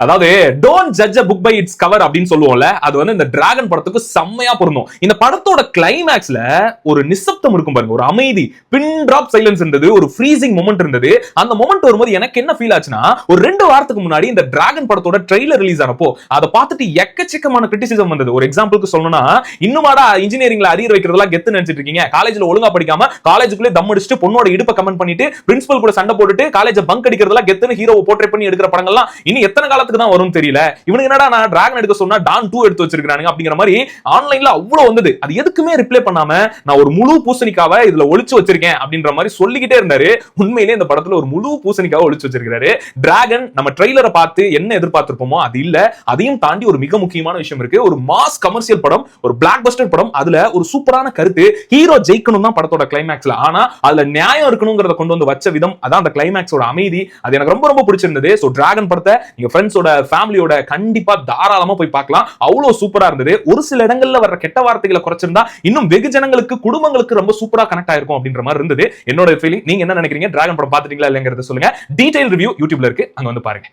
அதாவது don't judge a book by its cover அப்படின்னு சொல்லுவோம்ல, அது வந்து இந்த டிராகன் படத்துக்கு செம்மையா பொருந்தும். இந்த படத்தோட கிளைமேக்ஸ்ல ஒரு நிசப்தம் இருக்கும் பாருங்க, ஒரு அமைதி, பின் டிராப் சைலன்ஸ் இருந்தது, ஒரு ஃப்ரீசிங் மொமெண்ட் இருந்தது. அந்த மொமெண்ட் வரும்போது எனக்கு என்ன ஃபீல் ஆச்சுன்னா, ஒரு 2 வாரத்துக்கு முன்னாடி இந்த டிராகன் படத்தோட ட்ரெய்லர் ரிலீஸ் ஆனப்போ அதை பார்த்துட்டு எக்கச்சக்கமான கிரிட்டிசிசம் வந்தது. ஒரு எக்ஸாம்பிளுக்கு சொல்லணும்னா, இன்னுமாடா இன்ஜினியரிங்ல அரியர் வைக்கிறதெல்லாம் கெத்து நினைச்சிட்டு இருக்கீங்க, காலேஜ்ல ஒழுங்கா படிக்காம காலேஜுக்குள்ளே தம் அடிச்சுட்டு பொண்ணோட இடுப்பை கமெண்ட் பண்ணிட்டு பிரின்சிபல் கூட சண்டை போட்டுட்டு காலேஜ் பங்க் அடிக்கிறதெல்லாம் கெத்துன்னு ஹீரோவை போர்ட்ரேட் பண்ணி எடுக்கிற படங்கள்லாம் இன்னும் எத்தனை காலத்துக்கு தான் வரும் தெரியல. இவனுக்கு என்னடா நான் டிராகன் எடுக்க சொன்னா டான் 2 எடுத்து வச்சிருக்கானுங்க அப்படிங்கிற மாதிரி ஆன்லைன்ல அவ்வளவு வந்தது. அது எதுக்குமே ரிப்ளை பண்ணாம நான் ஒரு முழு பூசணிக்காவை இதுல ஒளிச்சு வச்சிருக்கேன் அப்படின்ற மாதிரி சொல்லிக்கிட்டே இருந்தாரு. உண்மையிலே இந்த படத்துல ஒரு முழு பூசணிக்காவை ஒளிச்சு வச்சிருக்காரு. டிராகன் நம்ம ட்ரெய்லரை பார்த்து என்ன எதிர்பார்த்திருப்போமோ அது இல்ல. அதையும் தாண்டி ஒரு மிக முக்கியமான விஷயம் இருக்கு. ஒரு மாஸ் கமர்ஷியல் படம், ஒரு பிளாக் பஸ்டர் படம். அதுல ஒரு சூப்பரான கருத்து, ஹீரோ ஜெயிக்கணும் தான் படத்தோட கிளைமேக்ஸ்ல. ஆனா அதுல நியாயம் இருக்கணும்ங்கறத கொண்டு வந்து வச்ச விதம், அதான் அந்த கிளைமேக்ஸோட அமைதி. அது எனக்கு ரொம்ப ரொம்ப பிடிச்சிருந்தது. சோ டிராகன் படத்தை நீங்க ஃப்ரெண்ட்ஸோட ஃபேமிலியோட கண்டிப்பா தாராளமா போய் பார்க்கலாம். அவ்வளவு சூப்பரா இருந்தது. ஒரு சில இடங்கள்ல வர கெட்ட வார்த்தைகளை குறைச்சிருந்தா இன்னும் வெகு ஜனங்களுக்கு, குடும்பங்களுக்கு ரொம்ப சூப்பரா கனெக்ட் ஆயிருக்கும் அப்படின்ற மாதிரி இருந்தது என்னோட ஃபீலிங். நீங்க என்ன நினைக்கிறீங்க? டிராகன் படம் பார்த்துட்டீங்களா இல்லைங்கிறத சொல்லுங்க. டீடைல் ரிவ்யூ யூடியூப்ல இருக்கு, அங்க வந்து பாருங்க.